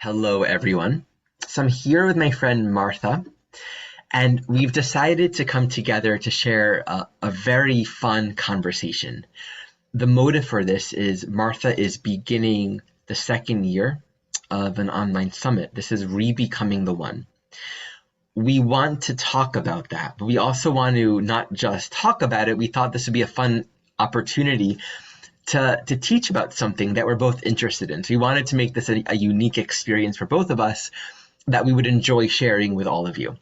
Hello, everyone. So I'm here with my friend Martha, and we've decided to come together to share a very fun conversation. The motive for this is Martha is beginning the second year of an online summit. This is Re-Becoming the One. We want to talk about that, but we also want to not just talk about it. We thought this would be a fun opportunity to teach about something that we're both interested in. So we wanted to make this a unique experience for both of us that we would enjoy sharing with all of you.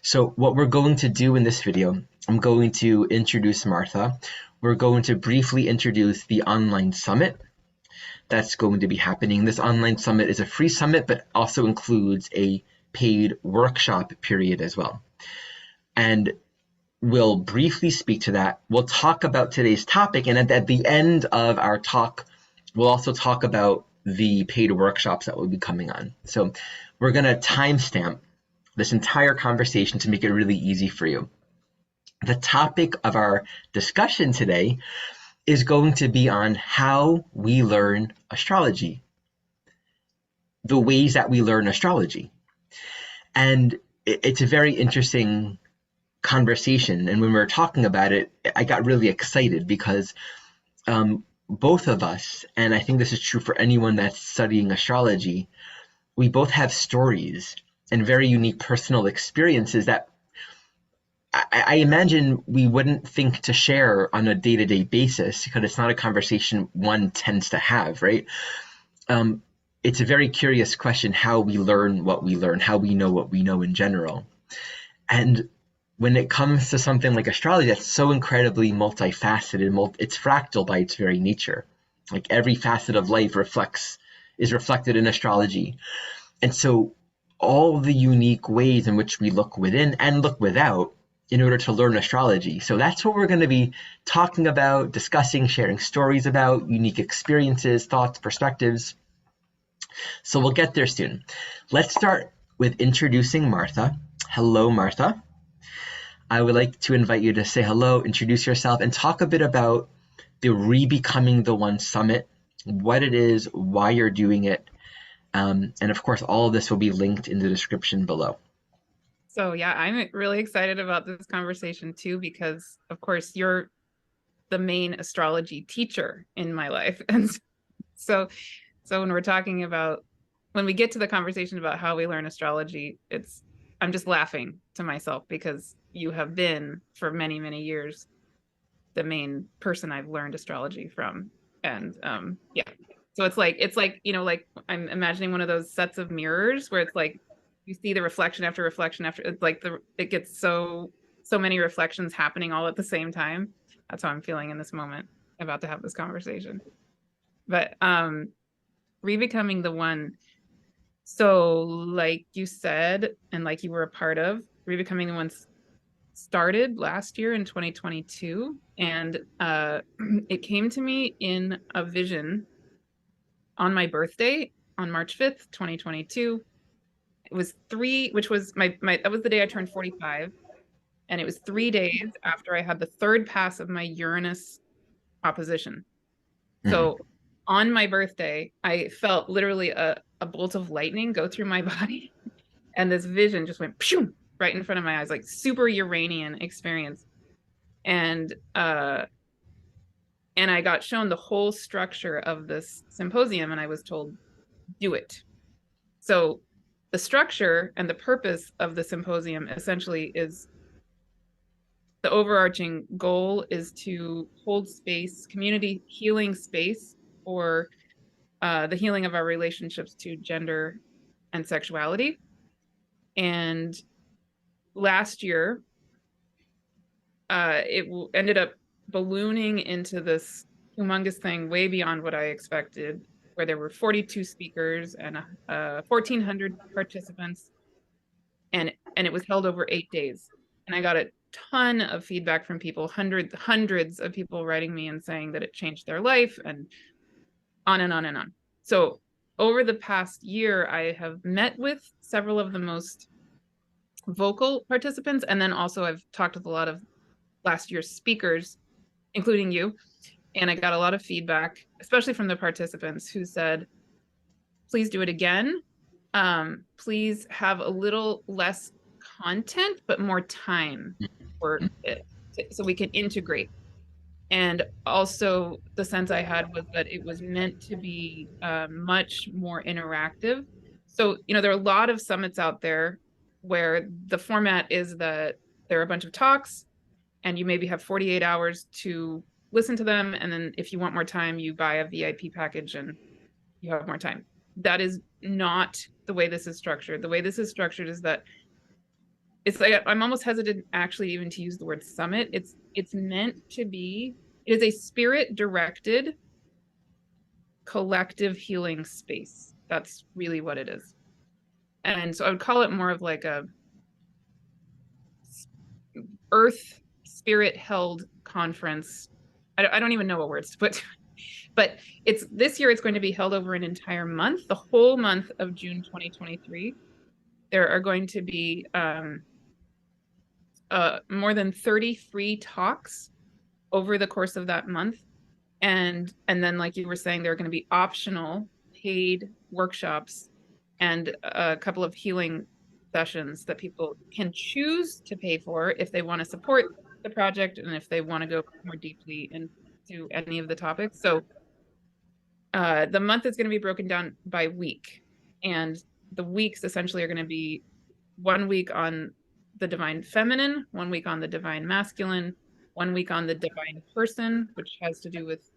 So what we're going to do in this video, I'm going to introduce Martha. We're going to briefly introduce the online summit that's going to be happening. This online summit is a free summit, but also includes a paid workshop period as well. And we'll briefly speak to that. We'll talk about today's topic, and at the end of our talk, we'll also talk about the paid workshops that will be coming on. So we're going to timestamp this entire conversation to make it really easy for you. The topic of our discussion today is going to be on how we learn astrology, the ways that we learn astrology. And it's a very interesting conversation. And when we were talking about it, I got really excited because both of us, and I think this is true for anyone that's studying astrology, we both have stories and very unique personal experiences that I imagine we wouldn't think to share on a day-to-day basis because it's not a conversation one tends to have, right? It's a very curious question, how we learn what we learn, how we know what we know in general. And when it comes to something like astrology, that's so incredibly multifaceted, it's fractal by its very nature. Like every facet of life is reflected in astrology. And so all the unique ways in which we look within and look without in order to learn astrology. So that's what we're going to be talking about, discussing, sharing stories about, unique experiences, thoughts, perspectives. So we'll get there soon. Let's start with introducing Martha. Hello, Martha. I would like to invite you to say hello, introduce yourself, and talk a bit about the Re-Becoming the One Summit, what it is, why you're doing it, and of course, all of this will be linked in the description below. So yeah, I'm really excited about this conversation too, because of course you're the main astrology teacher in my life. And so when we're talking about, when we get to the conversation about how we learn astrology, I'm just laughing to myself because you have been for many, many years the main person I've learned astrology from. And yeah, so it's like, like I'm imagining one of those sets of mirrors where it's like you see the reflection after reflection after, it's like it gets so many reflections happening all at the same time. That's how I'm feeling in this moment about to have this conversation. But Re-Becoming the One. So like you said, and like you were a part of, Re-Becoming the One started last year in 2022. And it came to me in a vision on my birthday on March 5th, 2022. It was which was that was the day I turned 45. And it was 3 days after I had the third pass of my Uranus opposition. So on my birthday, I felt literally a bolt of lightning go through my body. And this vision just went pshoo, right in front of my eyes, like super Uranian experience. And I got shown the whole structure of this symposium, and I was told, do it. So the structure and the purpose of the symposium essentially is, the overarching goal is to hold space, community healing space for the healing of our relationships to gender and sexuality. And last year, it ended up ballooning into this humongous thing way beyond what I expected, where there were 42 speakers and 1,400 participants, and it was held over 8 days. And I got a ton of feedback from people, hundreds of people writing me and saying that it changed their life, and on and on and on. So over the past year, I have met with several of the most vocal participants, and then also I've talked with a lot of last year's speakers, including you. And I got a lot of feedback, especially from the participants who said, please do it again. please have a little less content, but more time for it, so we can integrate. And also the sense I had was that it was meant to be much more interactive. So, there are a lot of summits out there where the format is that there are a bunch of talks and you maybe have 48 hours to listen to them. And then if you want more time, you buy a VIP package and you have more time. That is not the way this is structured. The way this is structured is that it's like, I'm almost hesitant actually even to use the word summit. It's meant to be, it is a spirit directed collective healing space. That's really what it is. And so I would call it more of like a earth spirit held conference. I don't even know what words to put, but this year it's going to be held over an entire month, the whole month of June 2023. There are going to be more than 30 free talks over the course of that month. And then, like you were saying, there are going to be optional paid workshops and a couple of healing sessions that people can choose to pay for if they want to support the project and if they want to go more deeply into any of the topics. So the month is going to be broken down by week, and the weeks essentially are going to be 1 week on the divine feminine, 1 week on the divine masculine, 1 week on the divine person, which has to do with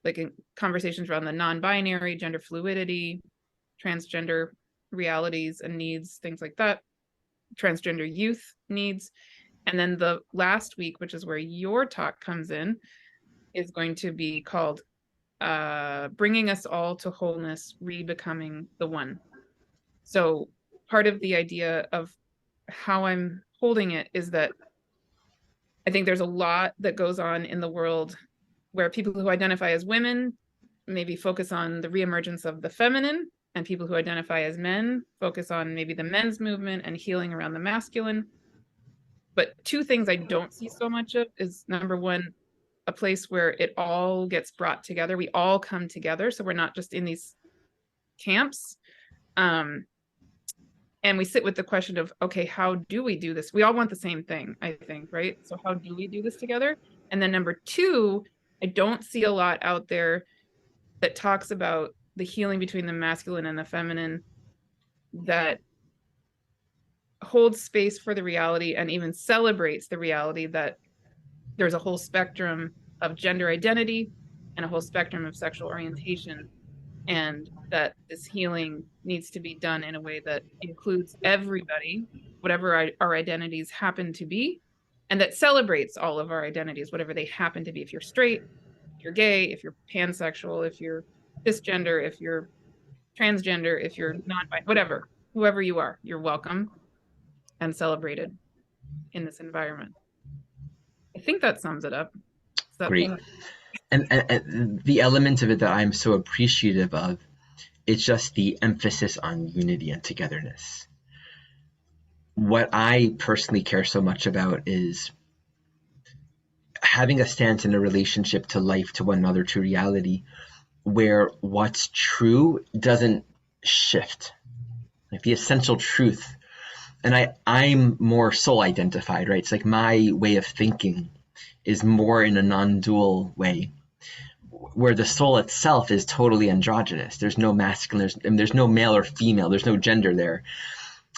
like conversations around the non-binary, gender fluidity, transgender realities and needs, things like that, transgender youth needs. And then the last week, which is where your talk comes in, is going to be called Bringing Us All to Wholeness, Rebecoming the One. So part of the idea of how I'm holding it is that I think there's a lot that goes on in the world where people who identify as women maybe focus on the reemergence of the feminine, and people who identify as men focus on maybe the men's movement and healing around the masculine. But two things I don't see so much of is, number one, a place where it all gets brought together. We all come together. So we're not just in these camps. And we sit with the question of, okay, how do we do this? We all want the same thing, I think, right? So how do we do this together? And then number two, I don't see a lot out there that talks about the healing between the masculine and the feminine, that holds space for the reality and even celebrates the reality that there's a whole spectrum of gender identity and a whole spectrum of sexual orientation, and that this healing needs to be done in a way that includes everybody, whatever our identities happen to be, and that celebrates all of our identities, whatever they happen to be. If you're straight, if you're gay, if you're pansexual, if you're cisgender, if you're transgender, if you're non-binary, whatever, whoever you are, you're welcome and celebrated in this environment. I think that sums it up. Great. And the element of it that I'm so appreciative of is just the emphasis on unity and togetherness. What I personally care so much about is having a stance in a relationship to life, to one another, to reality, where what's true doesn't shift. Like the essential truth. And I'm more soul identified, right? It's like my way of thinking is more in a non-dual way, where the soul itself is totally androgynous. There's no masculine, there's no male or female, there's no gender there.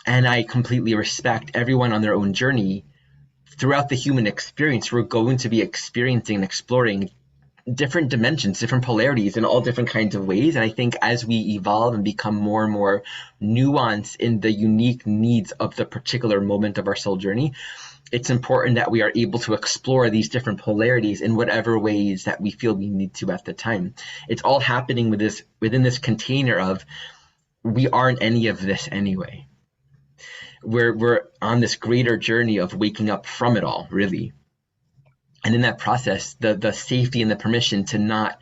And I completely respect everyone on their own journey. Throughout the human experience, we're going to be experiencing and exploring different dimensions, different polarities in all different kinds of ways. And I think as we evolve and become more and more nuanced in the unique needs of the particular moment of our soul journey, it's important that we are able to explore these different polarities in whatever ways that we feel we need to at the time. It's all happening within this container of, we aren't any of this anyway. We're on this greater journey of waking up from it all, really. And in that process, the safety and the permission to not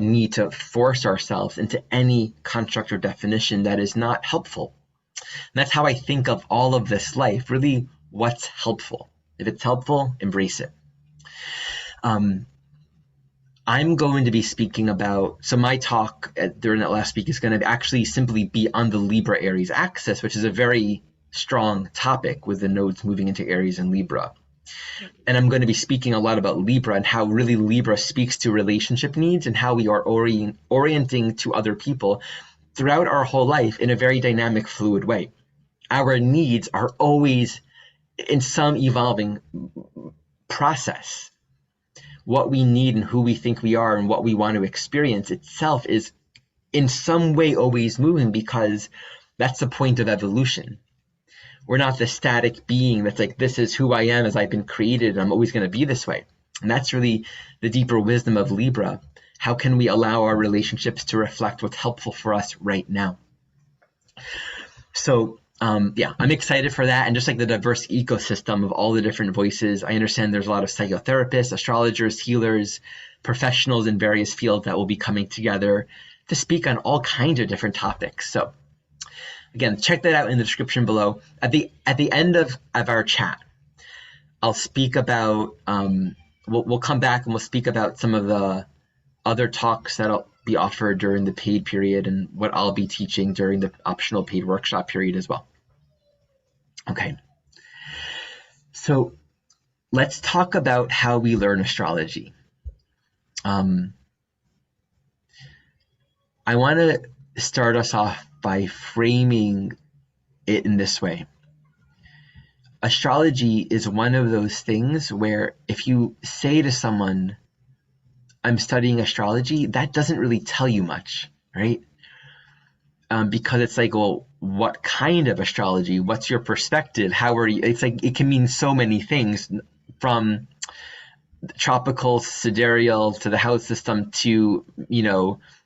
need to force ourselves into any construct or definition that is not helpful. And that's how I think of all of this life, really. What's helpful? If it's helpful, embrace it. I'm going to be speaking about, so my talk during that last week is going to actually simply be on the Libra Aries axis, which is a very strong topic with the nodes moving into Aries and Libra. And I'm going to be speaking a lot about Libra and how really Libra speaks to relationship needs and how we are orienting to other people throughout our whole life in a very dynamic, fluid way. Our needs are always in some evolving process. What we need and who we think we are and what we want to experience itself is in some way always moving, because that's the point of evolution. We're not the static being that's like, this is who I am as I've been created and I'm always going to be this way. And that's really the deeper wisdom of Libra. How can we allow our relationships to reflect what's helpful for us right now? So yeah, I'm excited for that. And just like the diverse ecosystem of all the different voices, I understand there's a lot of psychotherapists, astrologers, healers, professionals in various fields that will be coming together to speak on all kinds of different topics. So again, check that out in the description below. At the end of our chat, I'll speak about, we'll come back and we'll speak about some of the other talks that'll be offered during the paid period and what I'll be teaching during the optional paid workshop period as well. Okay, so let's talk about how we learn astrology. I want to start us off by framing it in this way. Astrology is one of those things where if you say to someone, I'm studying astrology, that doesn't really tell you much, right? Because it's like, well, what kind of astrology? What's your perspective? How are you? It's like, it can mean so many things, from tropical, sidereal to the house system to,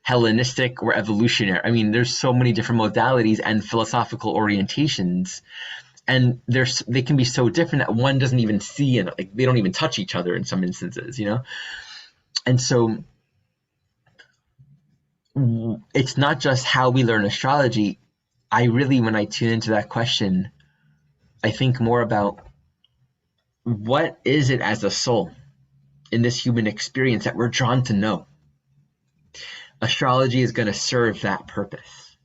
Hellenistic or evolutionary. I mean, there's so many different modalities and philosophical orientations, and they can be so different that one doesn't even see, and like they don't even touch each other in some instances, And so it's not just how we learn astrology. I really, when I tune into that question, I think more about what is it as a soul in this human experience that we're drawn to know. Astrology is going to serve that purpose.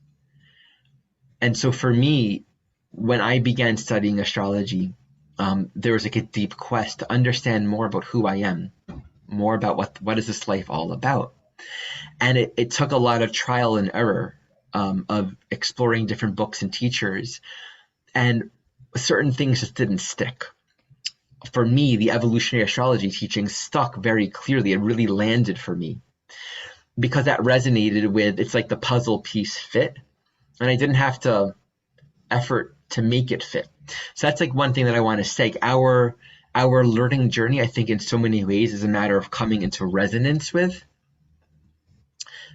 And so for me, when I began studying astrology, there was like a deep quest to understand more about who I am, more about what is this life all about. And it took a lot of trial and error of exploring different books and teachers, and certain things just didn't stick. For me, the evolutionary astrology teaching stuck very clearly. It really landed for me because that resonated with, it's like the puzzle piece fit, and I didn't have to effort to make it fit. So that's like one thing that I want to say. Our learning journey, I think in so many ways, is a matter of coming into resonance with,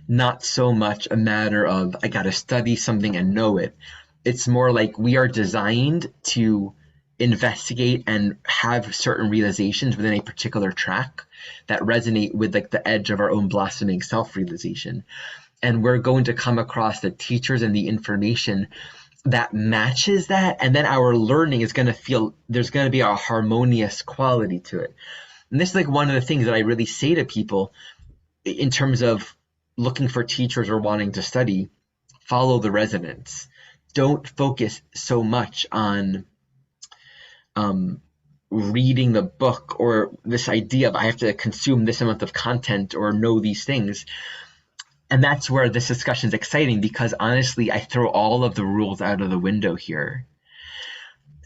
not so much a matter of I got to study something and know it. It's more like we are designed to investigate and have certain realizations within a particular track that resonate with like the edge of our own blossoming self-realization. And we're going to come across the teachers and the information that matches that. And then our learning is going to feel, there's going to be a harmonious quality to it. And this is like one of the things that I really say to people in terms of looking for teachers or wanting to study. Follow the resonance. Don't focus so much on reading the book or this idea of I have to consume this amount of content or know these things. And that's where this discussion is exciting, because honestly, I throw all of the rules out of the window here.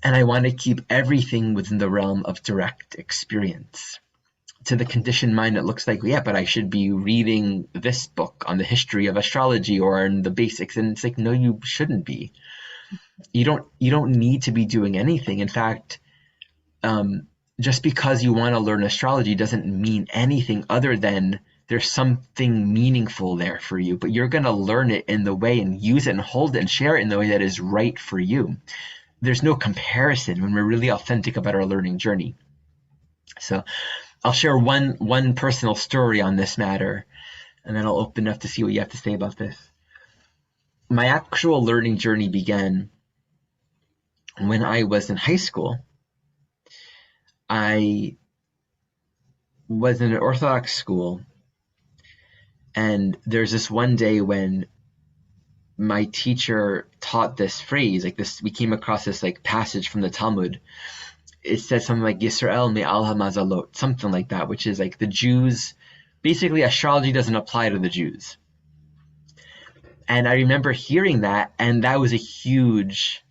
And I want to keep everything within the realm of direct experience. To the conditioned mind, it looks like, yeah, but I should be reading this book on the history of astrology or on the basics. And it's like, no, you shouldn't be. You don't need to be doing anything. In fact, just because you want to learn astrology doesn't mean anything other than there's something meaningful there for you, but you're going to learn it in the way and use it and hold it and share it in the way that is right for you. There's no comparison when we're really authentic about our learning journey. So I'll share one personal story on this matter, and then I'll open up to see what you have to say about this. My actual learning journey began when I was in high school. I was in an Orthodox school, And there's this one day when my teacher taught this phrase, like this, we came across this like passage from the Talmud. It says something like yisrael me'al hamazalot, something like that, which is like the Jews, basically astrology doesn't apply to the Jews. And I remember hearing that, and that was a huge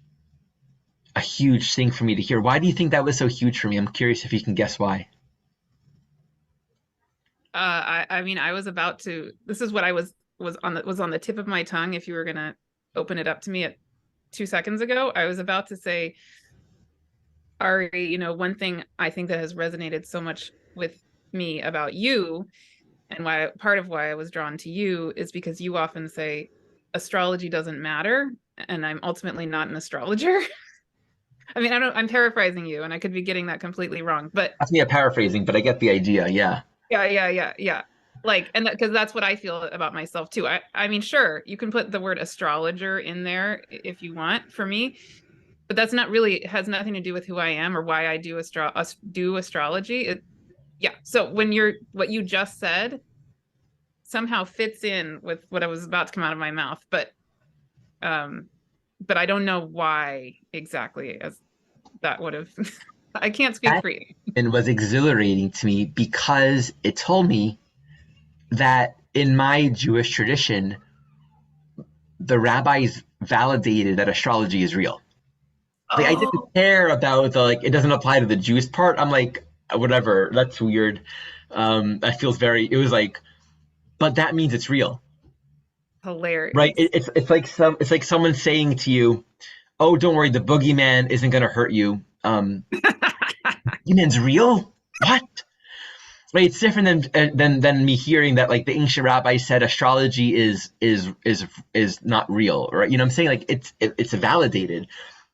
thing for me to hear. Why do you think that was so huge for me? I'm curious if you can guess why. I mean, I was about to. This is what I was on the tip of my tongue. If you were gonna open it up to me at 2 seconds ago, I was about to say, Ari, one thing I think that has resonated so much with me about you, and why part of why I was drawn to you is because you often say astrology doesn't matter, and I'm ultimately not an astrologer. I mean, I'm paraphrasing you, and I could be getting that completely wrong, but That's me a paraphrasing, but I get the idea. Yeah. yeah. Like, and because that's what I feel about myself too. I mean, sure, you can put the word astrologer in there if you want for me, but that's not really, has nothing to do with who I am or why I do astrology. Yeah. So what you just said somehow fits in with what I was about to come out of my mouth, um, but I don't know why exactly as that would have. I can't speak That for you. and was exhilarating to me because it told me that in my Jewish tradition, the rabbis validated that astrology is real. Like I didn't Oh, care about the like it doesn't apply to the Jews part. I'm like, whatever, that's weird. That feels very it was like, but that means it's real. Right? hilarious. It's like someone saying to you, "Oh, don't worry, the boogeyman isn't gonna hurt you." Boogeyman's real? What? Right? It's different than me hearing that like the ancient rabbis said astrology is not real, right? You know what I'm saying? Like it's validated.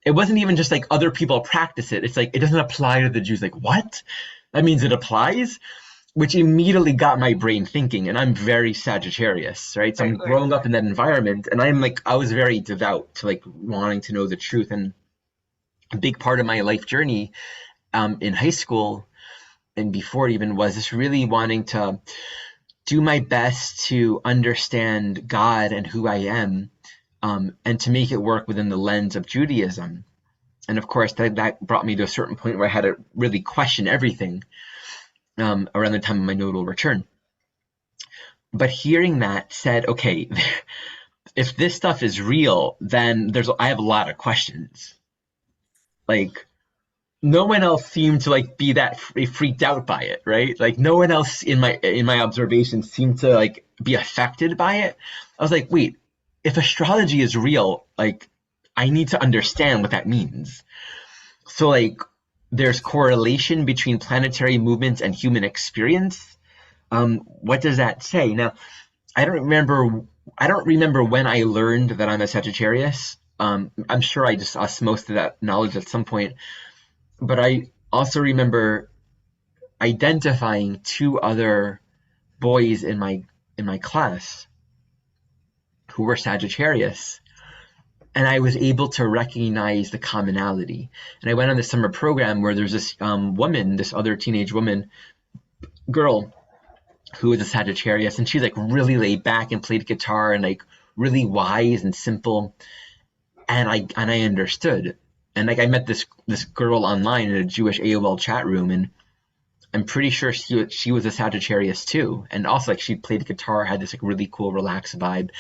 It wasn't even just like other people practice it. It's like it doesn't apply to the Jews. Like what? That means it applies, which immediately got my brain thinking. And I'm very Sagittarius, right? So Right, I'm right. growing up in that environment, and I'm like I was very devout to like wanting to know the truth. And a big part of my life journey in high school and before it even was this really wanting to do my best to understand God and who I am, and to make it work within the lens of Judaism. And of course, that brought me to a certain point where I had to really question everything around the time of my nodal return. But hearing that said, okay, if this stuff is real, then I have a lot of questions. Like, no one else seemed to like be that freaked out by it, right? Like no one else in my observations seemed to like be affected by it. I was like, wait, if astrology is real, like I need to understand what that means. So like there's correlation between planetary movements and human experience. What does that say? Now, I don't remember I don't remember when I learned that I'm a Sagittarius. I'm sure I just osmosed that knowledge at some point, but I also remember identifying two other boys in my class who were Sagittarius, and I was able to recognize the commonality. And I went on this summer program where there's this woman, this other teenage woman, girl, who was a Sagittarius, and she's like really laid back and played guitar and like really wise and simple. And I understood. And like I met this girl online in a Jewish AOL chat room, and I'm pretty sure she was a Sagittarius too, and also like she played guitar, had this like really cool, relaxed vibe.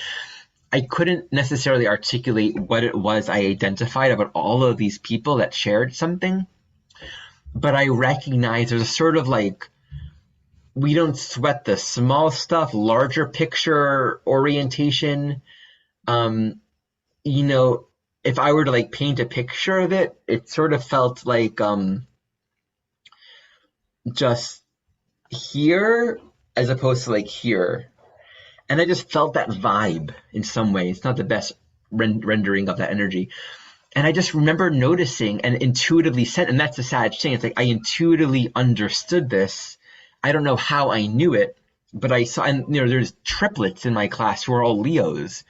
I couldn't necessarily articulate what it was I identified about all of these people that shared something, but I recognized there's a sort of like we don't sweat the small stuff, larger picture orientation. Um, you know, if I were to like paint a picture of it, it sort of felt like just here as opposed to like here. And I just felt that vibe in some way. It's not the best rendering of that energy. And I just remember noticing and intuitively said, and that's the sad thing. It's like I intuitively understood this. I don't know how I knew it, but I saw, and you know, there's triplets in my class who are all Leos.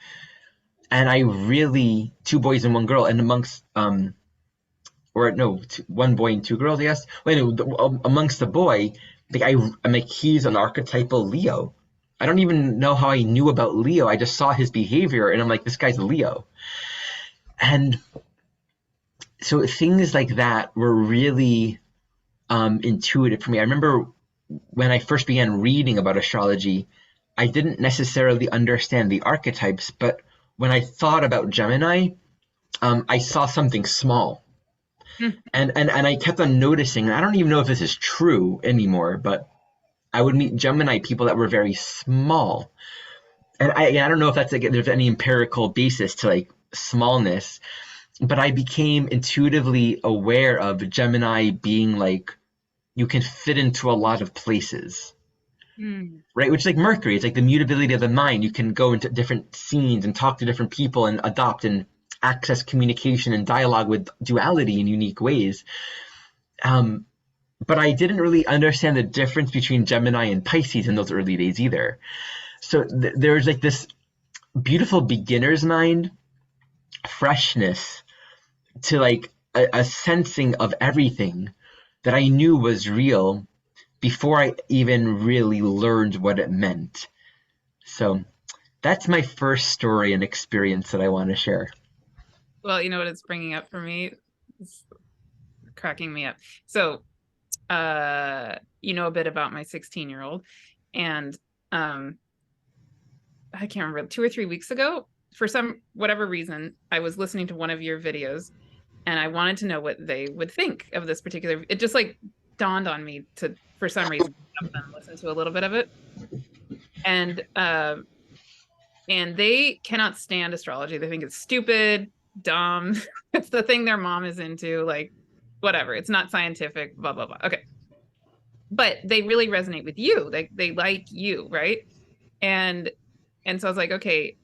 And I really, two boys and one girl, and amongst, or no, one boy and two girls, I guess. Well, anyway, amongst the boy, like I'm like, he's an archetypal Leo. I don't even know how I knew about Leo. I just saw his behavior and I'm like, this guy's a Leo. And so things like that were really intuitive for me. I remember when I first began reading about astrology, I didn't necessarily understand the archetypes, but when I thought about Gemini, I saw something small. Mm. And I kept on noticing, and I don't even know if this is true anymore, but I would meet Gemini people that were very small. And I don't know if that's like, there's any empirical basis to like smallness, but I became intuitively aware of Gemini being like, you can fit into a lot of places, Mm. right? Which is like Mercury. It's like the mutability of the mind. You can go into different scenes and talk to different people and adopt and access communication and dialogue with duality in unique ways. Um, but I didn't really understand the difference between Gemini and Pisces in those early days either. So there's like this beautiful beginner's mind, freshness to like a sensing of everything that I knew was real before I even really learned what it meant. So that's my first story and experience that I want to share. Well, you know what it's bringing up for me? It's cracking me up. So, you know a bit about my 16-year-old, and I can't remember, 2 or 3 weeks ago, for some whatever reason, I was listening to one of your videos and I wanted to know what they would think of this particular. It just like dawned on me to, for some reason, stop and listen to a little bit of it. And they cannot stand astrology. They think it's stupid, dumb. It's the thing their mom is into, like whatever. It's not scientific, blah blah blah. Okay. But they really resonate with you. They like you, right? And so I was like, okay,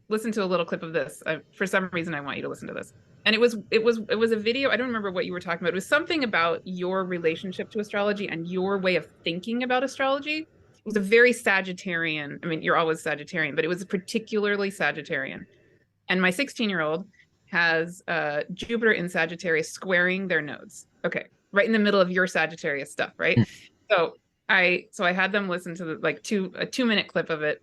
listen to a little clip of this. For some reason, I want you to listen to this. And it was a video. I don't remember what you were talking about. It was something about your relationship to astrology and your way of thinking about astrology. It was a very Sagittarian. I mean, you're always Sagittarian, but it was particularly Sagittarian. And my 16-year-old has Jupiter in Sagittarius squaring their nodes. Okay, right in the middle of your Sagittarius stuff, right? So I had them listen to a 2-minute clip of it,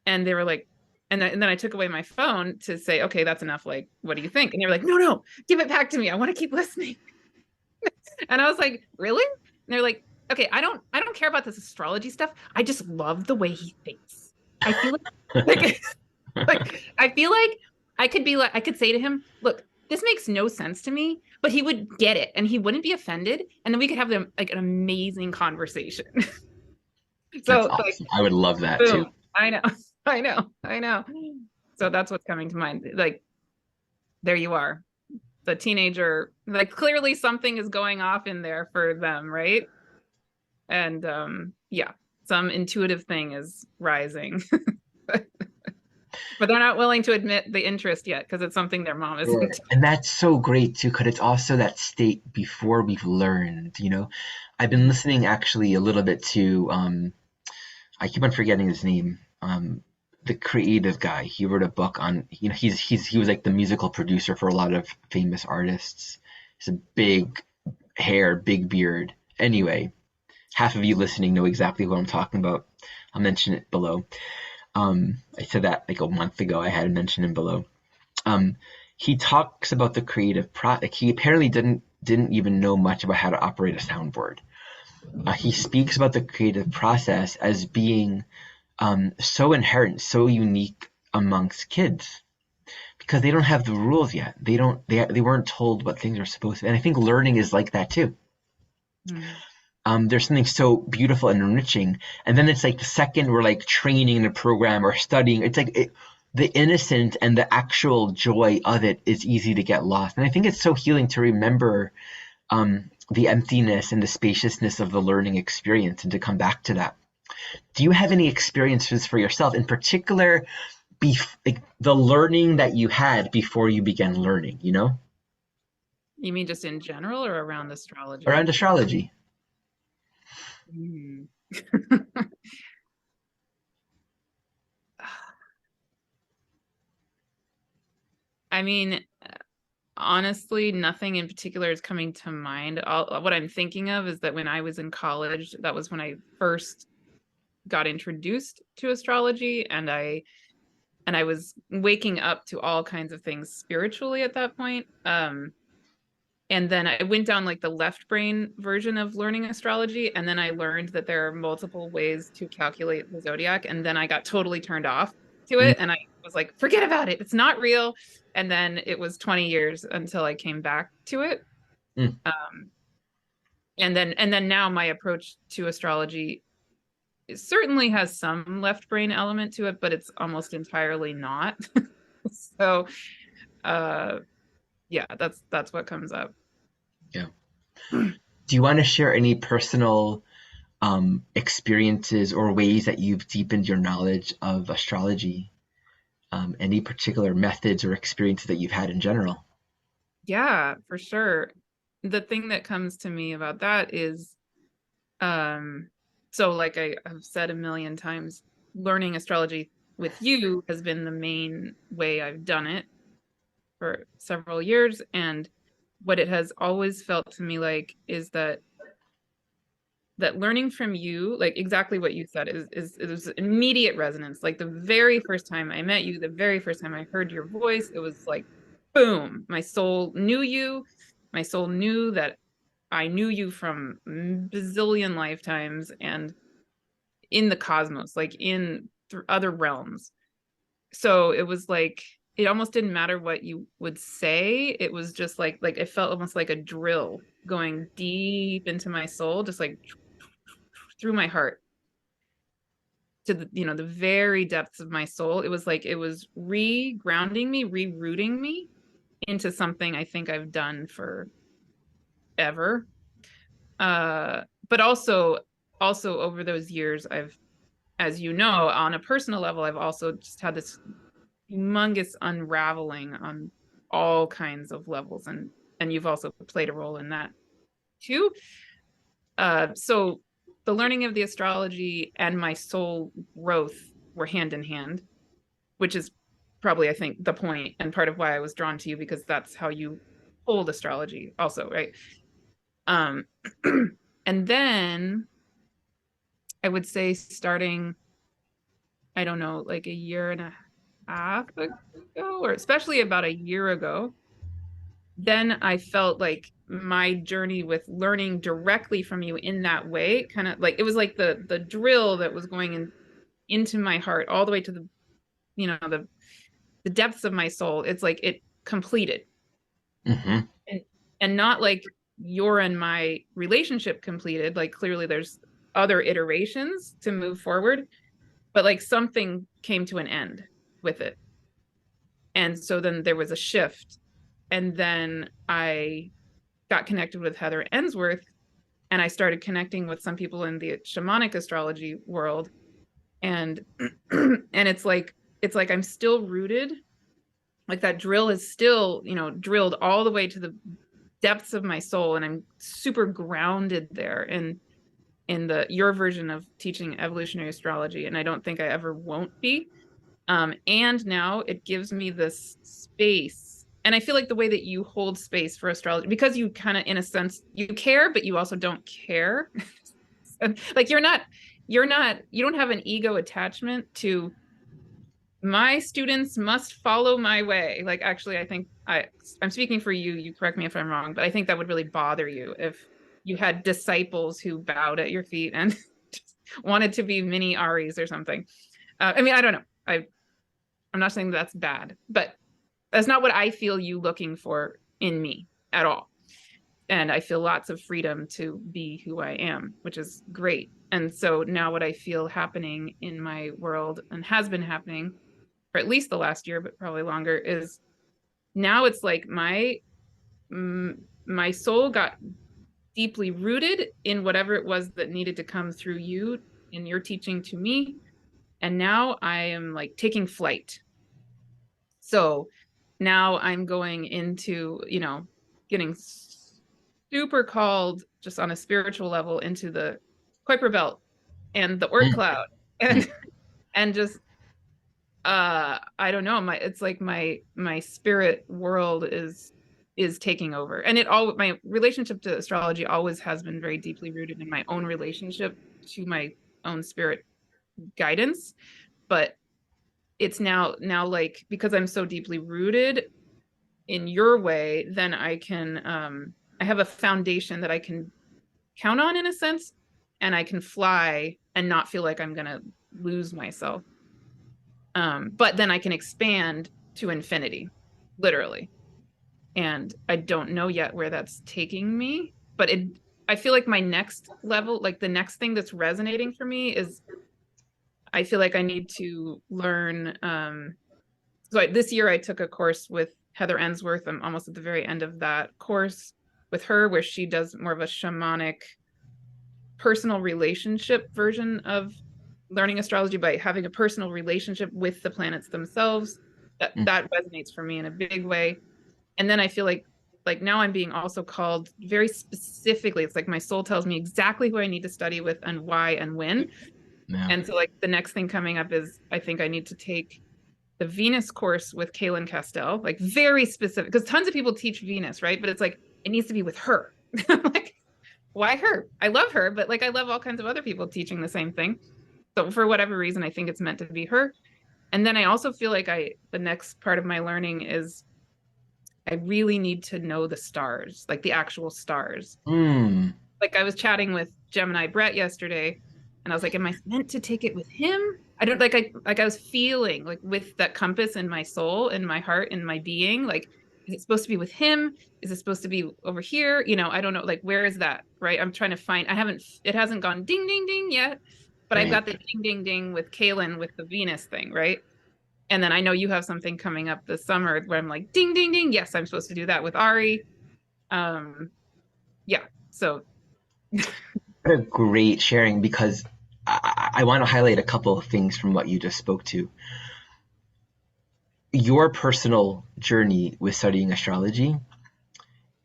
and they were like, and then I took away my phone to say, okay, that's enough. Like, what do you think? And they were like, no, no, give it back to me. I want to keep listening. And I was like, really? And they're like, okay, I don't care about this astrology stuff. I just love the way he thinks. I feel like, like I feel like I could say to him, look, this makes no sense to me, but he would get it and he wouldn't be offended, and then we could have them like an amazing conversation. That's So like, awesome. I would love that too. boom. I know. I know. So that's what's coming to mind. Like, there you are. The teenager, like clearly something is going off in there for them, right? And yeah, some intuitive thing is rising. But they're not willing to admit the interest yet because it's something their mom Sure. isn't. And that's so great too, because it's also that state before we've learned, you know. I've been listening actually a little bit to I keep on forgetting his name. The creative guy. He wrote a book on, you know, he was like the musical producer for a lot of famous artists. He's a big hair, big beard. Anyway, half of you listening know exactly what I'm talking about. I'll mention it below. I said that like a month ago. I had mentioned him below. He talks about the creative like he apparently didn't even know much about how to operate a soundboard. He speaks about the creative process as being so inherent, so unique amongst kids because they don't have the rules yet. They weren't told what things are supposed to be. And I think learning is like that too. There's something so beautiful and enriching, and then it's like the second we're like training in a program or studying, it's like the innocent and the actual joy of it is easy to get lost. And I think it's so healing to remember the emptiness and the spaciousness of the learning experience and to come back to that. Do you have any experiences for yourself, in particular, like the learning that you had before you began learning, you know? You mean just in general or around astrology? Around astrology. Mm. I mean, honestly, nothing in particular is coming to mind. What I'm thinking of is that when I was in college, that was when I first got introduced to astrology, and I was waking up to all kinds of things spiritually at that point. And then I went down like the left brain version of learning astrology, and then I learned that there are multiple ways to calculate the zodiac, and then I got totally turned off to Mm, it, and I was like, forget about it, it's not real. And then it was 20 years until I came back to it. mm. um, and then now my approach to astrology, it certainly has some left brain element to it, but it's almost entirely not. So uh yeah, that's what comes up. Yeah. Do you want to share any personal experiences or ways that you've deepened your knowledge of astrology? Any particular methods or experiences that you've had in general? Yeah, for sure. The thing that comes to me about that is, um, so like I've said a million times, learning astrology with you has been the main way I've done it for several years. And what it has always felt to me like is that learning from you, like exactly what you said, is immediate resonance. Like the very first time I met you, the very first time I heard your voice, it was like boom, my soul knew you. My soul knew that I knew you from bazillion lifetimes and in the cosmos, like in other realms. So it was like it almost didn't matter what you would say. It was just like it felt almost like a drill going deep into my soul, just like through my heart to the very depths of my soul. It was like it was re-grounding me, re-rooting me into something I think I've done forever. But also over those years, I've, as you know, on a personal level, I've also just had this humongous unraveling on all kinds of levels, and you've also played a role in that too. So the learning of the astrology and my soul growth were hand in hand, which is probably, I think, the point and part of why I was drawn to you, because that's how you hold astrology also, right? Um, and then I would say starting, I don't know, like a year and a half ago, or especially about a year ago, then I felt like my journey with learning directly from you in that way, kind of like it was like the drill that was going into my heart all the way to the depths of my soul. It's like it completed. Mm-hmm. And not like your and my relationship completed, like clearly there's other iterations to move forward, but like something came to an end with it. And so then there was a shift, and then I got connected with Heather Ensworth, and I started connecting with some people in the shamanic astrology world. And and it's like I'm still rooted, like that drill is still, drilled all the way to the depths of my soul, and I'm super grounded there in the your version of teaching evolutionary astrology, and I don't think I ever won't be. And now it gives me this space, and I feel like the way that you hold space for astrology, because you kind of, in a sense, you care, but you also don't care. Like you don't have an ego attachment to my students must follow my way. Like, actually, I think I'm speaking for you. You correct me if I'm wrong, but I think that would really bother you if you had disciples who bowed at your feet and wanted to be mini Aries or something. I mean, I don't know. I'm not saying that's bad, but that's not what I feel you looking for in me at all. And I feel lots of freedom to be who I am, which is great. And so now what I feel happening in my world, and has been happening for at least the last year, but probably longer, is now it's like my soul got deeply rooted in whatever it was that needed to come through you in your teaching to me. And now I am like taking flight. So now I'm going into, getting super called just on a spiritual level into the Kuiper belt and the Oort cloud, Mm-hmm. and just I don't know, it's like my spirit world is taking over. And my relationship to astrology always has been very deeply rooted in my own relationship to my own spirit guidance, but it's now like, because I'm so deeply rooted in your way, then I can I have a foundation that I can count on, in a sense, and I can fly and not feel like I'm gonna lose myself. But then I can expand to infinity, literally. And I don't know yet where that's taking me, but I feel like my next level, like the next thing that's resonating for me is, I feel like I need to learn. This year I took a course with Heather Ensworth. I'm almost at the very end of that course with her, where she does more of a shamanic personal relationship version of learning astrology by having a personal relationship with the planets themselves. That resonates for me in a big way. And then I feel like now I'm being also called very specifically. It's like my soul tells me exactly who I need to study with and why and when. Yeah. And so like the next thing coming up is, I think I need to take the Venus course with Kaylin Castell, like very specific, because tons of people teach Venus, right? But it's like, it needs to be with her. Like, why her? I love her, but like I love all kinds of other people teaching the same thing. So for whatever reason, I think it's meant to be her. And then I also feel like the next part of my learning is, I really need to know the stars, like the actual stars. Like I was chatting with Gemini Brett yesterday, and I was like, am I meant to take it with him? I don't like I was feeling like with that compass in my soul, in my heart, in my being, like, is it supposed to be with him? Is it supposed to be over here? You know, I don't know. Like, where is that? Right. I'm trying to find, it hasn't gone ding, ding, ding yet, but I've got the ding, ding, ding with Kaylin with the Venus thing. Right. And then I know you have something coming up this summer where I'm like, ding, ding, ding. Yes, I'm supposed to do that with Ari. Yeah. So What a great sharing, because I want to highlight a couple of things from what you just spoke to. Your personal journey with studying astrology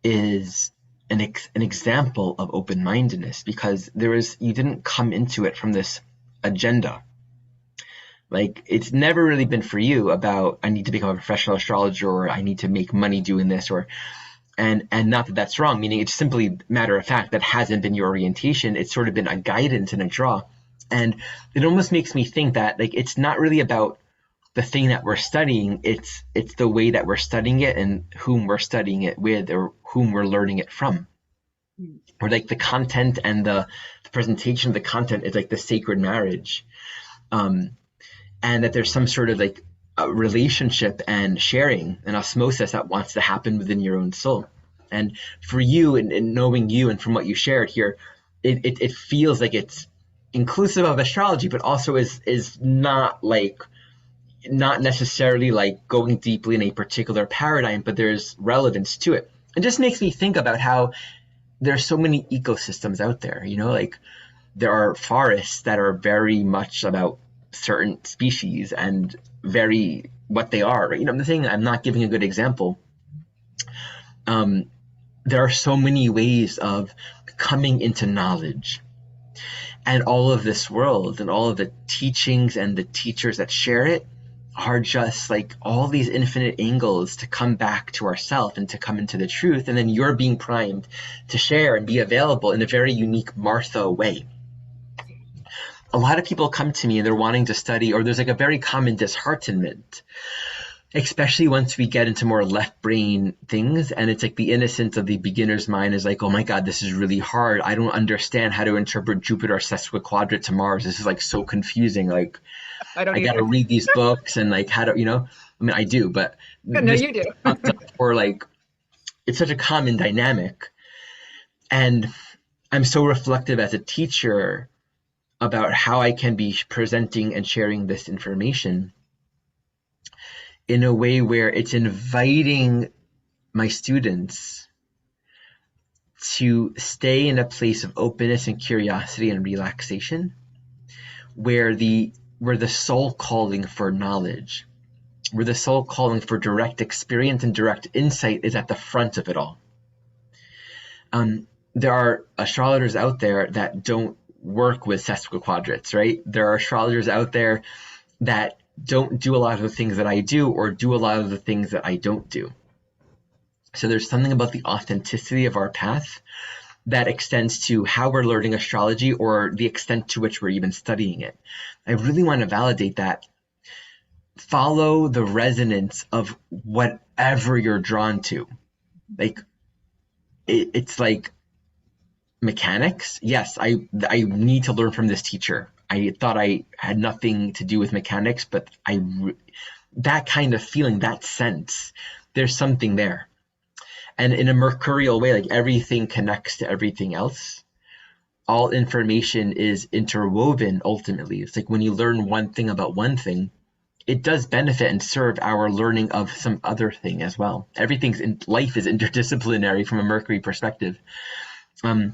is an example of open-mindedness, because you didn't come into it from this agenda. Like, it's never really been for you about, I need to become a professional astrologer, or I need to make money doing this, or and not that that's wrong, meaning it's simply matter of fact that hasn't been your orientation. It's sort of been a guidance and a draw. And it almost makes me think that, like, it's not really about the thing that we're studying, it's the way that we're studying it and whom we're studying it with, or whom we're learning it from. Or like the content and the presentation of the content is like the sacred marriage. And that there's some sort of like a relationship and sharing and osmosis that wants to happen within your own soul. And for you, and knowing you, and from what you shared here, it feels like it's inclusive of astrology, but also is not necessarily like going deeply in a particular paradigm, but there's relevance to it. It just makes me think about how there's so many ecosystems out there, you know, like there are forests that are very much about certain species and very what they are. You know, I'm saying I'm not giving a good example. There are so many ways of coming into knowledge, and all of this world and all of the teachings and the teachers that share it are just like all these infinite angles to come back to ourselves and to come into the truth. And then you're being primed to share and be available in a very unique Martha way. A lot of people come to me and they're wanting to study, or there's like a very common disheartenment, especially once we get into more left brain things. And it's like the innocence of the beginner's mind is like, oh my God, this is really hard. I don't understand how to interpret Jupiter sesquiquadrate to Mars. This is like so confusing. Like, I got to read these books and like how to, you know, I mean, I do, but no, you do. Or like, it's such a common dynamic. And I'm so reflective as a teacher about how I can be presenting and sharing this information in a way where it's inviting my students to stay in a place of openness and curiosity and relaxation, where the soul calling for knowledge, where the soul calling for direct experience and direct insight is at the front of it all. There are astrologers out there that don't work with sesquiquadrates, right? There are astrologers out there that don't do a lot of the things that I do, or do a lot of the things that I don't do. So there's something about the authenticity of our path that extends to how we're learning astrology or the extent to which we're even studying it. I really want to validate that. Follow the resonance of whatever you're drawn to. Like, it's like mechanics. Yes, I need to learn from this teacher. I thought I had nothing to do with mechanics, but that kind of feeling, that sense, there's something there. And in a mercurial way, like everything connects to everything else. All information is interwoven ultimately. It's like when you learn one thing about one thing, it does benefit and serve our learning of some other thing as well. Life is interdisciplinary from a Mercury perspective. I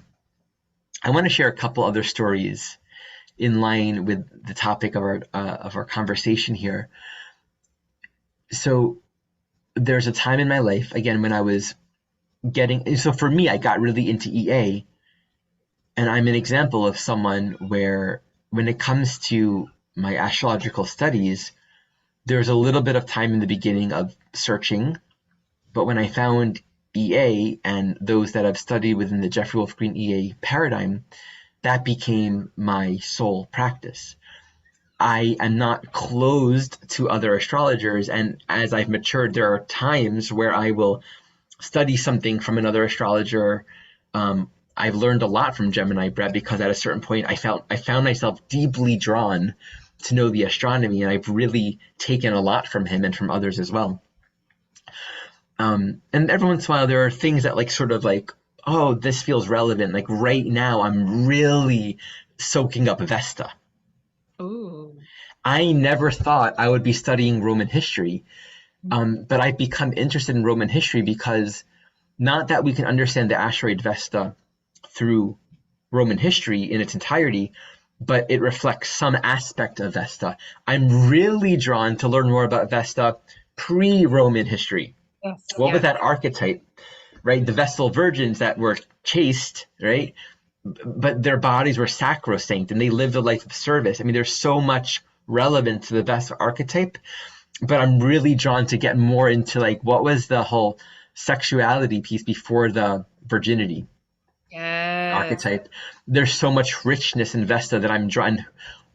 want to share a couple other stories in line with the topic of our conversation here. So there's a time in my life, again, when I was so for me, I got really into EA, and I'm an example of someone where when it comes to my astrological studies, there's a little bit of time in the beginning of searching, but when I found EA and those that I've studied within the Jeffrey Wolfe Green EA paradigm, that became my sole practice. I am not closed to other astrologers, and as I've matured, there are times where I will study something from another astrologer. I've learned a lot from Gemini Brett because at a certain point I found myself deeply drawn to know the astronomy, and I've really taken a lot from him and from others as well. And every once in a while there are things that sort of oh, this feels relevant. Like right now I'm really soaking up Vesta. Ooh. I never thought I would be studying Roman history, but I've become interested in Roman history because not that we can understand the asteroid Vesta through Roman history in its entirety, but it reflects some aspect of Vesta. I'm really drawn to learn more about Vesta pre-Roman history. Yes. What was that archetype, right? The Vestal virgins that were chaste, right? But their bodies were sacrosanct and they lived a life of service. I mean, there's so much relevance to the Vestal archetype, but I'm really drawn to get more into what was the whole sexuality piece before the virginity archetype. There's so much richness in Vesta that I'm drawn.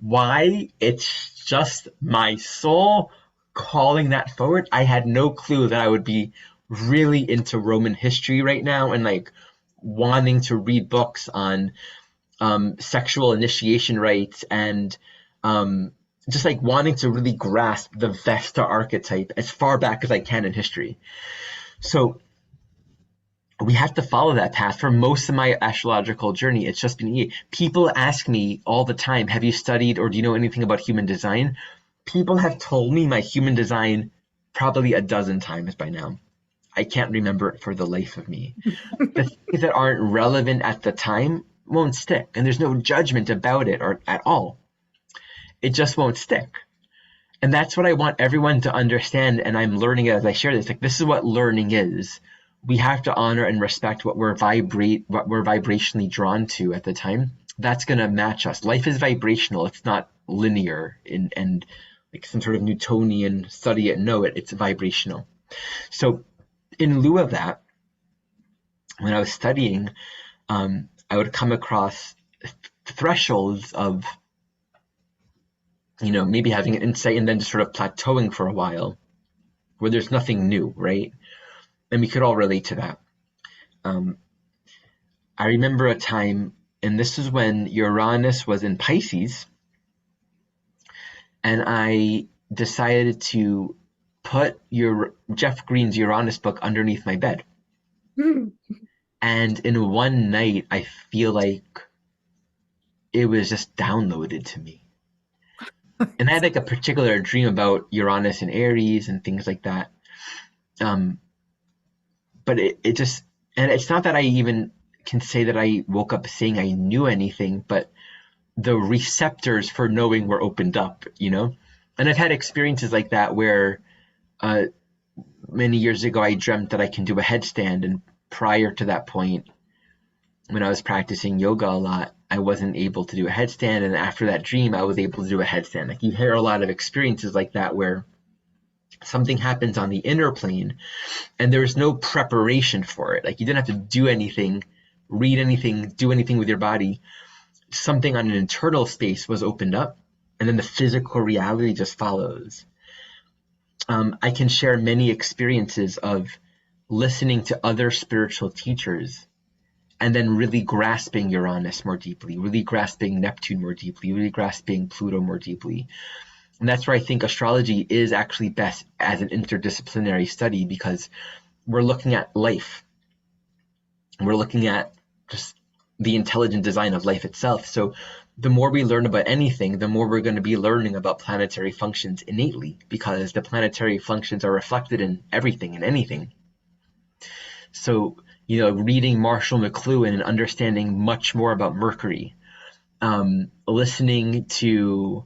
Why? It's just my soul calling that forward. I had no clue that I would be really into Roman history right now and wanting to read books on sexual initiation rites and just wanting to really grasp the Vesta archetype as far back as I can in history. So we have to follow that path. For most of my astrological journey, it's just been people ask me all the time, have you studied or do you know anything about human design? People have told me my human design probably a dozen times by now. I can't remember it for the life of me. The things that aren't relevant at the time won't stick, and there's no judgment about it or at all. It just won't stick. And that's what I want everyone to understand, and I'm learning it as I share this. This is what learning is. We have to honor and respect what we're vibrationally drawn to at the time. That's going to match us. Life is vibrational. It's not linear and some sort of Newtonian study it, know it. It's vibrational. So in lieu of that, when I was studying, I would come across thresholds of, maybe having an insight and then just sort of plateauing for a while where there's nothing new, right? And we could all relate to that. I remember a time, and this is when Uranus was in Pisces, and I decided to put Jeff Green's Uranus book underneath my bed. And in one night, I feel like it was just downloaded to me. And I had a particular dream about Uranus and Aries and things like that. But it just, and it's not that I even can say that I woke up saying I knew anything, but the receptors for knowing were opened up, And I've had experiences like that where many years ago I dreamt that I can do a headstand, and prior to that point, when I was practicing yoga a lot, I wasn't able to do a headstand, and after that dream, I was able to do a headstand. You hear a lot of experiences like that where something happens on the inner plane, and there's no preparation for it. You didn't have to do anything, read anything, do anything with your body, something on an internal space was opened up, and then the physical reality just follows. I can share many experiences of listening to other spiritual teachers and then really grasping Uranus more deeply, really grasping Neptune more deeply, really grasping Pluto more deeply. And that's where I think astrology is actually best as an interdisciplinary study, because we're looking at life. We're looking at just the intelligent design of life itself. So the more we learn about anything, the more we're going to be learning about planetary functions innately, because the planetary functions are reflected in everything and anything. So, reading Marshall McLuhan and understanding much more about Mercury, listening to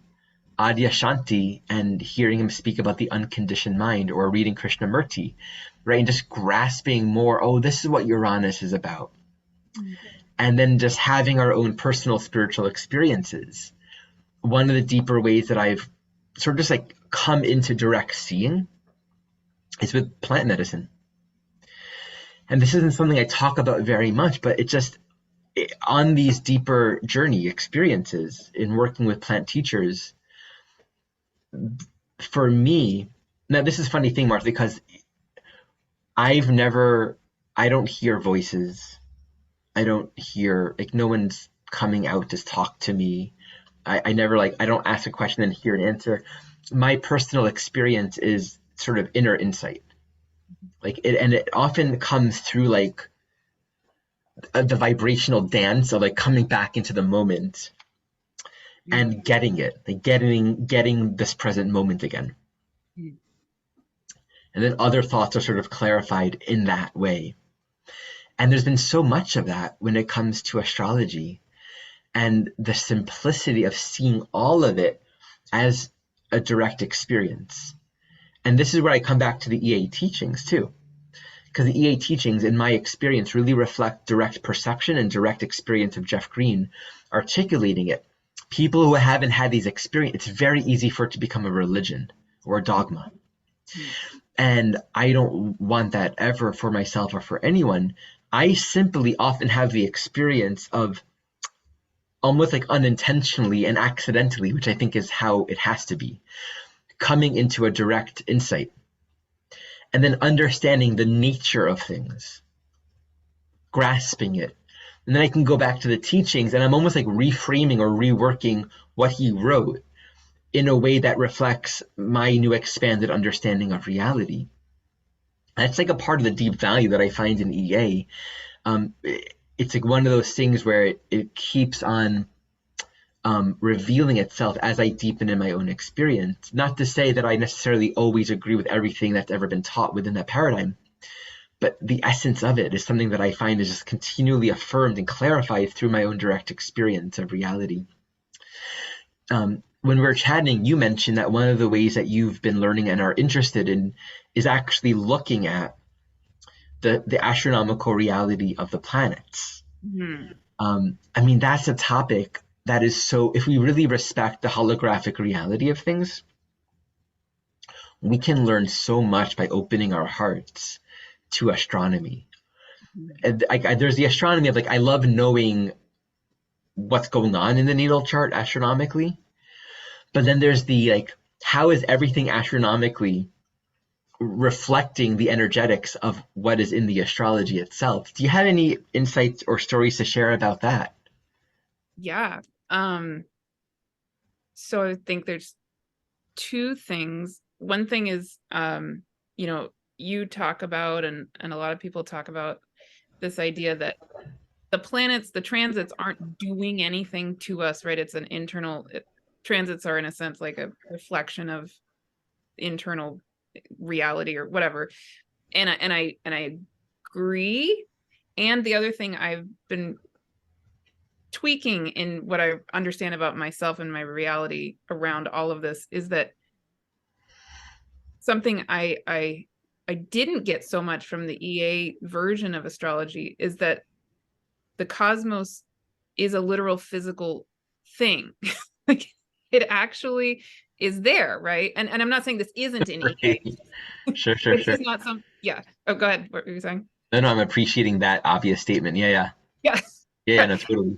Adyashanti and hearing him speak about the unconditioned mind, or reading Krishnamurti, right? And just grasping more, oh, this is what Uranus is about. Mm-hmm. And then just having our own personal spiritual experiences. One of the deeper ways that I've sort of just like come into direct seeing is with plant medicine. And this isn't something I talk about very much, but on these deeper journey experiences in working with plant teachers, for me, now this is a funny thing, Martha, because I don't hear voices. I don't hear, like, no one's coming out to talk to me. I never, I don't ask a question and hear an answer. My personal experience is sort of inner insight. And it often comes through the vibrational dance of coming back into the moment and getting it, getting this present moment again. And then other thoughts are sort of clarified in that way. And there's been so much of that when it comes to astrology, and the simplicity of seeing all of it as a direct experience. And this is where I come back to the EA teachings too, because the EA teachings, in my experience, really reflect direct perception and direct experience of Jeff Green articulating it. People who haven't had these experiences, it's very easy for it to become a religion or a dogma. And I don't want that ever for myself or for anyone. I simply often have the experience of almost unintentionally and accidentally, which I think is how it has to be, coming into a direct insight and then understanding the nature of things, grasping it. And then I can go back to the teachings and I'm almost reframing or reworking what he wrote in a way that reflects my new expanded understanding of reality. That's a part of the deep value that I find in EA. It's one of those things where it keeps on revealing itself as I deepen in my own experience. Not to say that I necessarily always agree with everything that's ever been taught within that paradigm, but the essence of it is something that I find is just continually affirmed and clarified through my own direct experience of reality. When we were chatting, you mentioned that one of the ways that you've been learning and are interested in is actually looking at the astronomical reality of the planets. Mm-hmm. That's a topic that is so, if we really respect the holographic reality of things, we can learn so much by opening our hearts to astronomy. Mm-hmm. And there's the astronomy of I love knowing what's going on in the natal chart astronomically. But then there's the how is everything astronomically reflecting the energetics of what is in the astrology itself? Do you have any insights or stories to share about that? Yeah. So I think there's two things. One thing is, you talk about, and a lot of people talk about this idea that the planets, the transits aren't doing anything to us, right? It's an internal, transits are in a sense a reflection of internal reality or whatever. And I agree. And the other thing I've been tweaking in what I understand about myself and my reality around all of this is that something I didn't get so much from the EA version of astrology is that the cosmos is a literal physical thing. It actually is there, right? And I'm not saying this isn't in EA. Sure. This is not some, yeah. Oh, go ahead. What were you saying? No, I'm appreciating that obvious statement. Yeah. Yeah. Yeah, no, totally.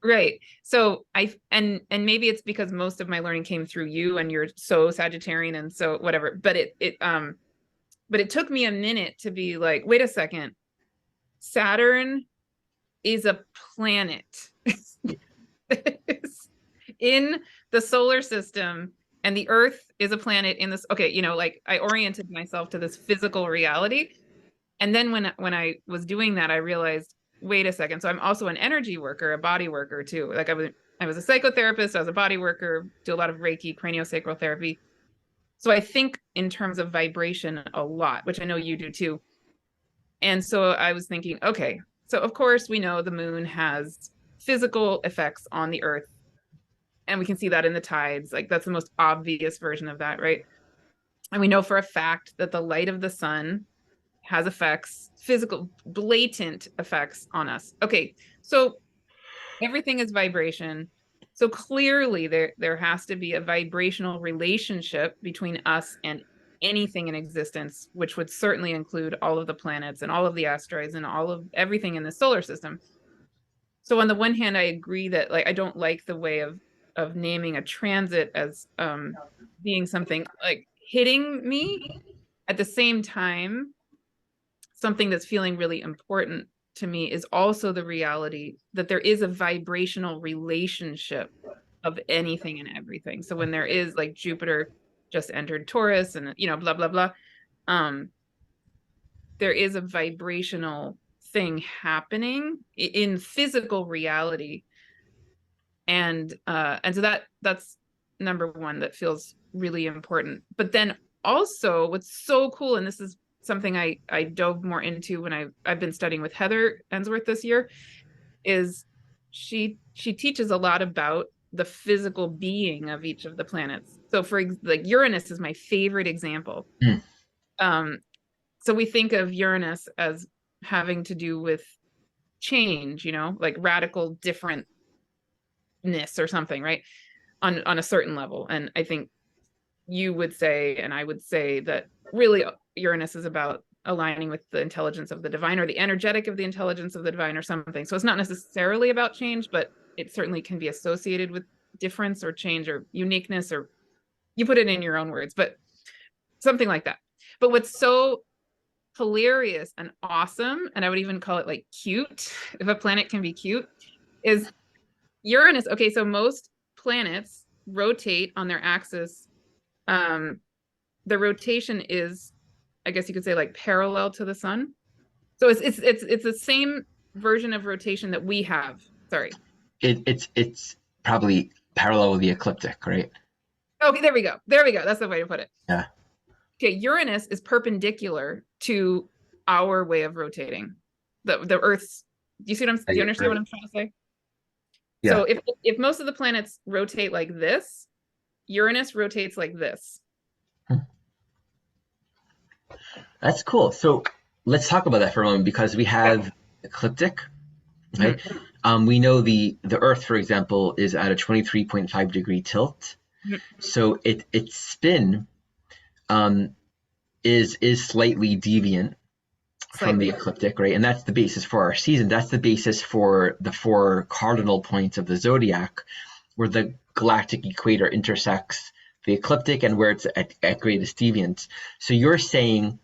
Right. So and maybe it's because most of my learning came through you and you're so Sagittarian and so whatever. But it took me a minute to be like, wait a second. Saturn is a planet in the solar system, and the Earth is a planet in this. Okay, like I oriented myself to this physical reality. And then when I was doing that, I realized, wait a second. So I'm also an energy worker, a body worker too. Like I was a psychotherapist, I was a body worker, do a lot of Reiki, craniosacral therapy. So I think in terms of vibration a lot, which I know you do too. And so I was thinking, okay, so of course we know the moon has physical effects on the earth, and we can see that in the tides. Like that's the most obvious version of that, right? And we know for a fact that the light of the sun has effects, physical, blatant effects on us. Okay, so everything is vibration. So clearly there has to be a vibrational relationship between us and anything in existence, which would certainly include all of the planets and all of the asteroids and all of everything in the solar system. So on the one hand, I agree that like I don't like the way of naming a transit as being something like hitting me. At the same time, something that's feeling really important to me is also the reality that there is a vibrational relationship of anything and everything. So when there is like Jupiter just entered Taurus and blah blah blah, um there is a vibrational thing happening in physical reality. And so that's number one that feels really important. But then also what's so cool, and this is something I dove more into when I've been studying with Heather Ensworth this year, is she teaches a lot about the physical being of each of the planets. So for like Uranus is my favorite example. Mm. um so we think of Uranus as having to do with change, like radical differentness or something, right? On a certain level. And I think you would say, and I would say, that really Uranus is about aligning with the intelligence of the divine, or the energetic of the intelligence of the divine, or something. So it's not necessarily about change, but it certainly can be associated with difference or change or uniqueness, or you put it in your own words, but something like that. But what's so hilarious and awesome, and I would even call it like cute, if a planet can be cute, is Uranus. Okay, so most planets rotate on their axis. um the rotation is, I guess you could say, like parallel to the sun. So it's the same version of rotation that we have. Sorry. It's probably parallel with the ecliptic, right? Okay, there we go. There we go. That's the way to put it. Yeah. Okay, Uranus is perpendicular to our way of rotating. The Earth's. Do you see what I'm? Do you understand what I'm trying to say? Yeah. So if most of the planets rotate like this, Uranus rotates like this. That's cool. So let's talk about that for a moment, because we have ecliptic, right? We know the Earth, for example, is at a 23.5 degree tilt. So its spin is slightly deviant from the ecliptic, right? And that's the basis for our season. That's the basis for the 4 cardinal points of the zodiac, where the galactic equator intersects the ecliptic and where it's at greatest deviance. So you're saying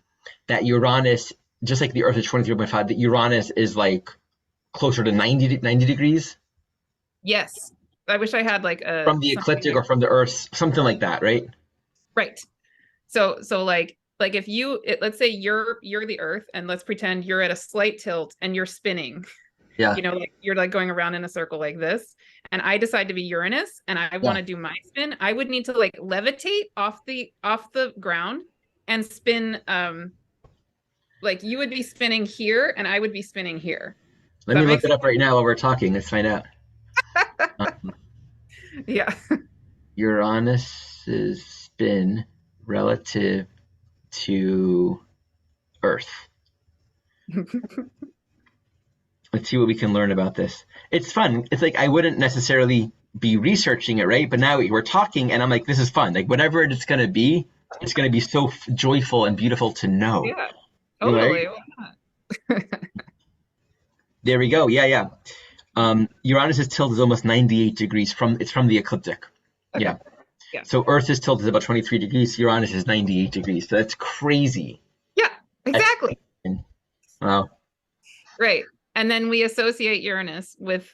that Uranus, just like the Earth is 23.5, that Uranus is like closer to 90 degrees Yes. I wish I had like a from the ecliptic, like, or from the Earth, something like that, right? right. So like if let's say you're the Earth, and let's pretend you're at a slight tilt and you're spinning. Yeah. Like you're like going around in a circle like this, and I decide to be Uranus and I want Yeah. to do my spin. I would need to like levitate off the ground and spin. Like you would be spinning here and I would be spinning here. Does Let me that look make it up right now while we're talking. Let's find out. Um, sense? Yeah. Uranus's spin relative to Earth. Let's see what we can learn about this. It's fun. It's like I wouldn't necessarily be researching it, right? But now we're talking, and I'm like, this is fun. Like whatever it's going to be, it's going to be so joyful and beautiful to know. Yeah. Right? Totally. Yeah, There we go. Yeah, yeah. Uranus's tilt is almost 98 degrees it's from the ecliptic. Okay. Yeah. Yeah. So Earth's tilt is about 23 degrees. Uranus is 98 degrees. So that's crazy. Yeah, That's exactly. wow. Right. And then we associate Uranus with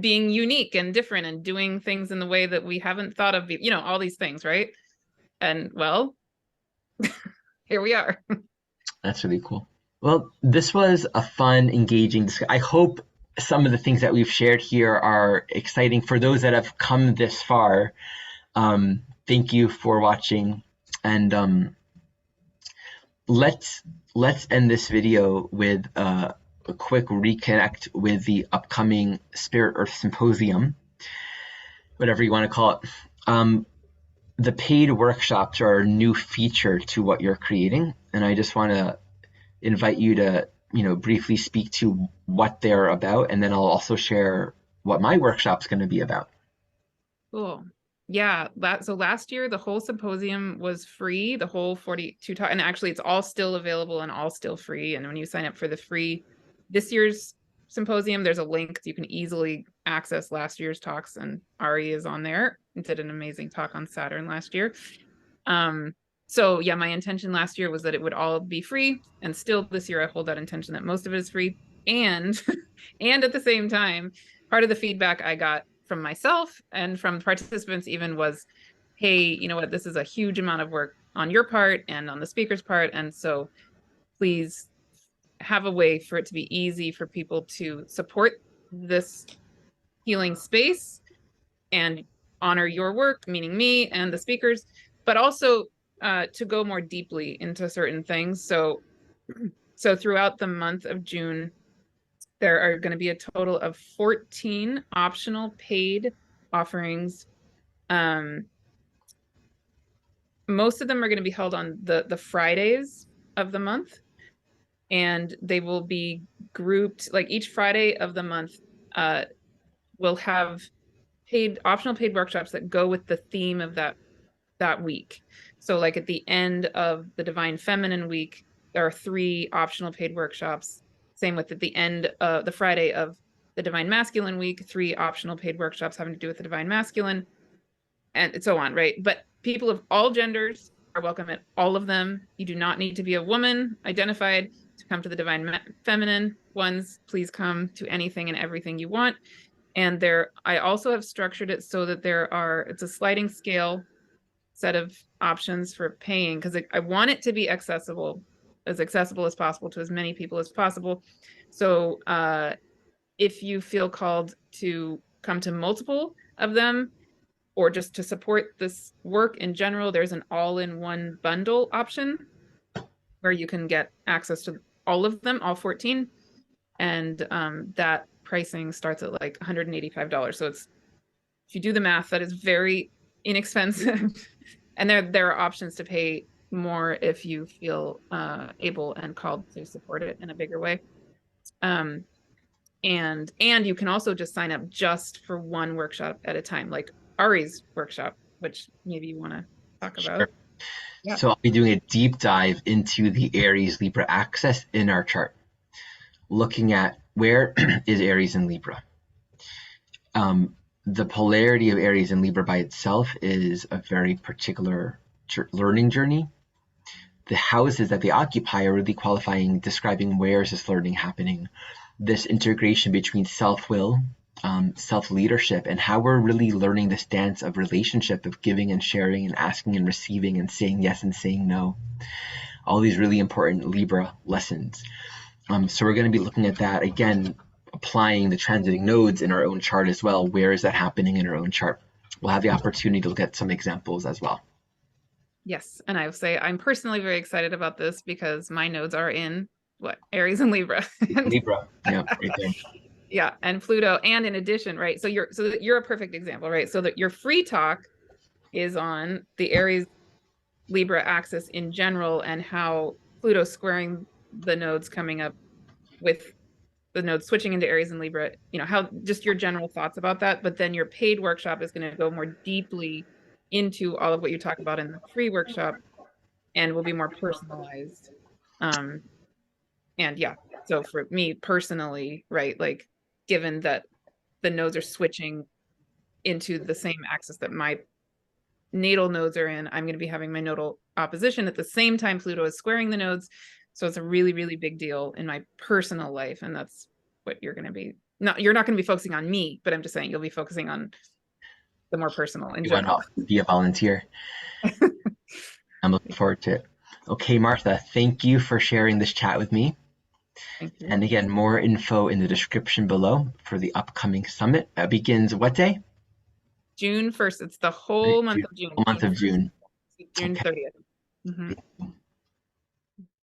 being unique and different and doing things in the way that we haven't thought of, all these things, right? And well, here we are. That's really cool. Well, this was a fun, engaging discussion. I hope some of the things that we've shared here are exciting for those that have come this far. Thank you for watching, and let's end this video with a quick reconnect with the upcoming Spirit Earth Symposium, whatever you want to call it. The paid workshops are a new feature to what you're creating, and I just want to invite you to briefly speak to what they're about, and then I'll also share what my workshop's going to be about. Cool. Yeah, so last year the whole symposium was free, the whole 42 talk, and actually it's all still available and all still free. And when you sign up for the free this year's symposium, there's a link you can easily access last year's talks, and Ari is on there and did an amazing talk on Saturn last year. So yeah, my intention last year was that it would all be free, and still this year I hold that intention that most of it is free. And and at the same time, part of the feedback I got from myself and from participants even was, hey, you know what, this is a huge amount of work on your part and on the speaker's part, and so please have a way for it to be easy for people to support this healing space and honor your work, meaning me and the speakers, but also to go more deeply into certain things. So throughout the month of June, there are going to be a total of 14 optional paid offerings. Most of them are going to be held on the Fridays of the month, and they will be grouped, like each Friday of the month will have optional paid workshops that go with the theme of that week. So like at the end of the Divine Feminine week, there are 3 optional paid workshops. Same with at the end of the Friday of the Divine Masculine week, 3 optional paid workshops having to do with the Divine Masculine, and so on, right? But people of all genders are welcome at all of them. You do not need to be a woman identified to come to the Divine Feminine ones. Please come to anything and everything you want. And I also have structured it so that it's a sliding scale set of options for paying, because I want it to be accessible as possible to as many people as possible. So if you feel called to come to multiple of them, or just to support this work in general, there's an all-in-one bundle option where you can get access to all of them, all 14. And that pricing starts at like $185. So if you do the math, that is very inexpensive. And there are options to pay more if you feel able and called to support it in a bigger way. And you can also just sign up just for one workshop at a time, like Ari's workshop, which maybe you want to talk about. Yeah. So I'll be doing a deep dive into the Aries Libra axis in our chart, looking at where is Aries and Libra. The polarity of Aries and Libra by itself is a very particular learning journey. The houses that they occupy are really qualifying, describing where is this learning happening, this integration between self-will, self-leadership, and how we're really learning this dance of relationship, of giving and sharing and asking and receiving and saying yes and saying no. All these really important Libra lessons. So we're going to be looking at that again, applying the transiting nodes in our own chart as well. Where is that happening in our own chart? We'll have the opportunity to look at some examples as well. Yes, and I will say I'm personally very excited about this because my nodes are in Aries and Libra. Libra, yeah, right there. Yeah, and Pluto, and in addition, right? So you're a perfect example, right? So that your free talk is on the Aries Libra axis in general, and how Pluto squaring the nodes coming up with the nodes switching into Aries and Libra, how just your general thoughts about that. But then your paid workshop is going to go more deeply into all of what you talk about in the free workshop, and will be more personalized. And yeah, So for me personally, right, like given that the nodes are switching into the same axis that my natal nodes are in, I'm going to be having my nodal opposition at the same time Pluto is squaring the nodes. So it's a really, really big deal in my personal life. And that's what you're going to be, you're not going to be focusing on me, but I'm just saying you'll be focusing on the more personal in You want general. to be a volunteer? I'm looking forward to it. Okay, Martha, thank you for sharing this chat with me. Thank you. And again, more info in the description below for the upcoming summit. That begins what day? June 1st. It's the whole month of June. Month of June. June Okay. 30th. Mm-hmm.